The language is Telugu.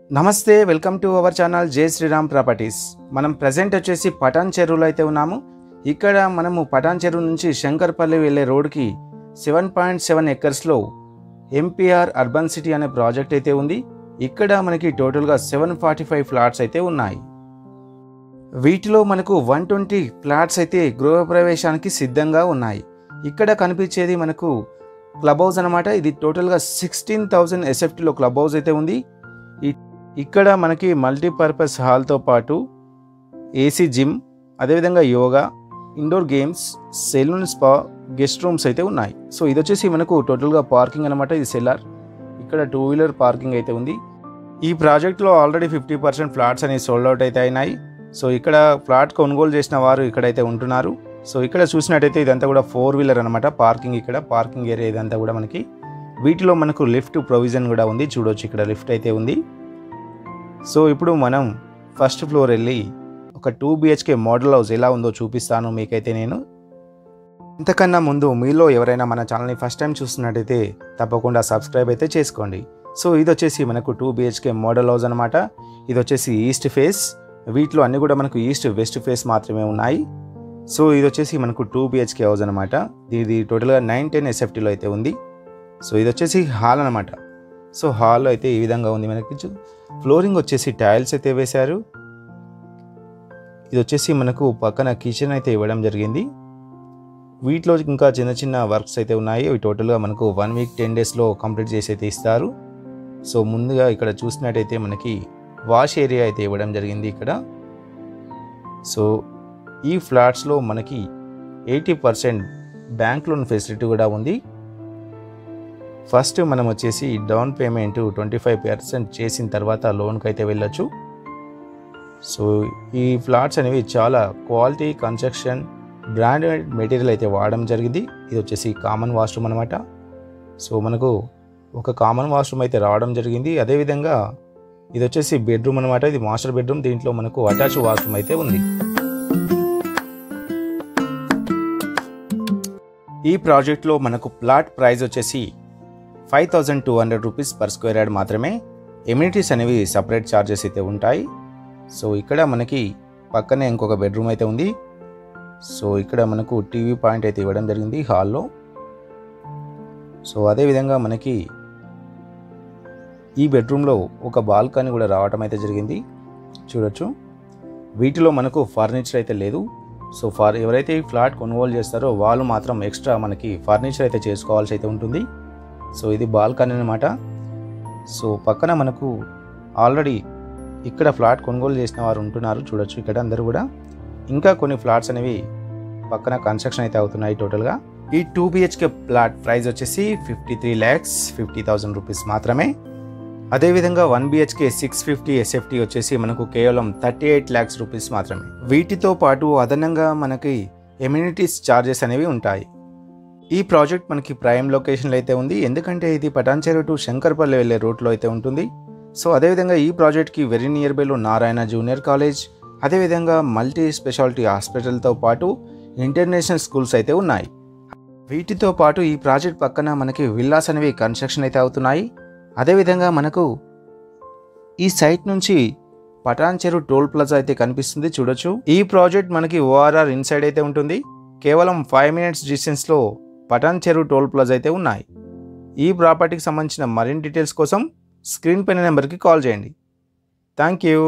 నమస్తే, వెల్కమ్ టు అవర్ ఛానల్ జై శ్రీరామ్ ప్రాపర్టీస్. మనం ప్రజెంట్ వచ్చేసి పటాన్ చెరువులో అయితే ఉన్నాము. ఇక్కడ మనము పటాన్ చెరువు నుంచి శంకర్పల్లి వెళ్ళే రోడ్కి 7.7 ఎకర్స్లో ఎంపీఆర్ అర్బన్ సిటీ అనే ప్రాజెక్ట్ అయితే ఉంది. ఇక్కడ మనకి టోటల్గా 745 ఫ్లాట్స్ అయితే ఉన్నాయి. వీటిలో మనకు 120 ఫ్లాట్స్ అయితే గృహప్రవేశానికి సిద్ధంగా ఉన్నాయి. ఇక్కడ కనిపించేది మనకు క్లబ్ హౌస్ అనమాట. ఇది టోటల్గా 16,000 ఎస్ఎఫ్టీలో క్లబ్ హౌస్ అయితే ఉంది. ఇక్కడ మనకి మల్టీపర్పస్ హాల్తో పాటు ఏసీ జిమ్, అదేవిధంగా yoga, indoor games, salon, spa, guest rooms అయితే ఉన్నాయి. సో ఇది వచ్చేసి మనకు టోటల్గా పార్కింగ్ అనమాట. ఇది సెల్లార్. ఇక్కడ 2 వీలర్ పార్కింగ్ అయితే ఉంది. ఈ ప్రాజెక్ట్లో ఆల్రెడీ 50% ఫ్లాట్స్ అనేవి సోల్డ్ అవుట్ అయితే అయినాయి. సో ఇక్కడ ఫ్లాట్ కొనుగోలు చేసిన వారు ఇక్కడైతే ఉంటున్నారు. సో ఇక్కడ చూసినట్టయితే ఇదంతా కూడా 4 వీలర్ అనమాట. పార్కింగ్, ఇక్కడ పార్కింగ్ ఏరియా ఇదంతా కూడా మనకి. వీటిలో మనకు లిఫ్ట్ ప్రొవిజన్ కూడా ఉంది. చూడవచ్చు, ఇక్కడ లిఫ్ట్ అయితే ఉంది. సో ఇప్పుడు మనం ఫస్ట్ ఫ్లోర్ వెళ్ళి ఒక 2 BHK మోడల్ హౌస్ ఎలా ఉందో చూపిస్తాను మీకైతే నేను. ఇంతకన్నా ముందు మీలో ఎవరైనా మన ఛానల్ని ఫస్ట్ టైం చూస్తున్నట్టయితే తప్పకుండా సబ్స్క్రైబ్ అయితే చేసుకోండి. సో ఇది వచ్చేసి మనకు 2 BHK మోడల్ హౌస్ అనమాట. ఇది వచ్చేసి ఈస్ట్ ఫేస్. వీటిలో అన్నీ కూడా మనకు ఈస్ట్ వెస్ట్ ఫేస్ మాత్రమే ఉన్నాయి. సో ఇది వచ్చేసి మనకు 2 BHK హౌస్ అనమాట. ఇది టోటల్గా 910 ఎస్ఎఫ్టీలో అయితే ఉంది. సో ఇది వచ్చేసి హాల్ అనమాట. సో హాల్లో అయితే ఈ విధంగా ఉంది. మనకి ఫ్లోరింగ్ వచ్చేసి టైల్స్ అయితే వేశారు. ఇది వచ్చేసి మనకు పక్కన కిచెన్ అయితే ఇవ్వడం జరిగింది. వీటిలో ఇంకా చిన్న చిన్న వర్క్స్ అయితే ఉన్నాయి. అవి టోటల్గా మనకు 1 వీక్ 10 డేస్లో కంప్లీట్ చేసి అయితే ఇస్తారు. సో ముందుగా ఇక్కడ చూసినట్టయితే మనకి వాష్ ఏరియా అయితే ఇవ్వడం జరిగింది ఇక్కడ. సో ఈ ఫ్లాట్స్లో మనకి 80% బ్యాంక్ లోన్ ఫెసిలిటీ కూడా ఉంది. ఫస్ట్ మనం వచ్చేసి డౌన్ పేమెంట్ 25% చేసిన తర్వాత లోన్కి అయితే వెళ్ళొచ్చు. సో ఈ ఫ్లాట్స్ అనేవి చాలా క్వాలిటీ కన్స్ట్రక్షన్, బ్రాండెడ్ మెటీరియల్ అయితే వాడడం జరిగింది. ఇది వచ్చేసి కామన్ వాష్రూమ్ అనమాట. సో మనకు ఒక కామన్ వాష్రూమ్ అయితే రావడం జరిగింది. అదేవిధంగా ఇది వచ్చేసి బెడ్రూమ్ అనమాట. ఇది మాస్టర్ బెడ్రూమ్. దీంట్లో మనకు అటాచ్ వాష్రూమ్ అయితే ఉంది. ఈ ప్రాజెక్ట్లో మనకు ప్లాట్ ప్రైస్ వచ్చేసి 5,200 రూపీస్ పర్ స్క్వేర్ యార్డ్ మాత్రమే. ఎమ్యూనిటీస్ అనేవి సపరేట్ ఛార్జెస్ అయితే ఉంటాయి. సో ఇక్కడ మనకి పక్కనే ఇంకొక బెడ్రూమ్ అయితే ఉంది. సో ఇక్కడ మనకు టీవీ పాయింట్ అయితే ఇవ్వడం జరిగింది హాల్లో. సో అదేవిధంగా మనకి ఈ బెడ్రూమ్లో ఒక బాల్కనీ కూడా రావటం అయితే జరిగింది. చూడొచ్చు. వీటిలో మనకు ఫర్నిచర్ అయితే లేదు. సో ఎవరైతే ఈ ఫ్లాట్ కొనుగోలు చేస్తారో వాళ్ళు మాత్రం ఎక్స్ట్రా మనకి ఫర్నిచర్ అయితే చేసుకోవాల్సి అయితే ఉంటుంది. సో ఇది బాల్కనీ అనమాట. సో పక్కన మనకు ఆల్రెడీ ఇక్కడ ఫ్లాట్ కొనుగోలు చేసిన వారు ఉంటున్నారు. చూడొచ్చు ఇక్కడ అందరూ కూడా. ఇంకా కొన్ని ఫ్లాట్స్ అనేవి పక్కన కన్స్ట్రక్షన్ అయితే అవుతున్నాయి. టోటల్గా ఈ 2 BHK ఫ్లాట్ ప్రైస్ వచ్చేసి 53,50,000 రూపీస్ మాత్రమే. అదేవిధంగా 1 BHK 650 ఎస్ఎఫ్టీ వచ్చేసి మనకు కేవలం 38 lakhs రూపీస్ మాత్రమే. వీటితో పాటు అదనంగా మనకి ఎమ్యూనిటీస్ ఛార్జెస్ అనేవి ఉంటాయి. ఈ ప్రాజెక్ట్ మనకి ప్రైమ్ లొకేషన్లో అయితే ఉంది. ఎందుకంటే ఇది పటాన్ చెరువు టు శంకర్పల్లి వెళ్ళే రూట్లో అయితే ఉంటుంది. సో అదేవిధంగా ఈ ప్రాజెక్ట్కి వెరీ నియర్ బైలో నారాయణ జూనియర్ కాలేజ్, అదేవిధంగా మల్టీ స్పెషాలిటీ హాస్పిటల్తో పాటు ఇంటర్నేషనల్ స్కూల్స్ అయితే ఉన్నాయి. వీటితో పాటు ఈ ప్రాజెక్ట్ పక్కన మనకి విల్లాస్ అనేవి కన్స్ట్రక్షన్ అయితే అవుతున్నాయి. అదేవిధంగా మనకు ఈ సైట్ నుంచి పటాన్ చెరువు టోల్ ప్లాజా అయితే కనిపిస్తుంది. చూడొచ్చు. ఈ ప్రాజెక్ట్ మనకి ORR ఇన్సైడ్ అయితే ఉంటుంది. కేవలం 5 minutes డిస్టెన్స్లో పటాన్ చెరువు టోల్ ప్లాజా అయితే ఉన్నాయి. ఈ ప్రాపర్టీకి సంబంధించిన మరిన్ని డీటెయిల్స్ కోసం స్క్రీన్ పైన నెంబర్కి కాల్ చేయండి. Thank you.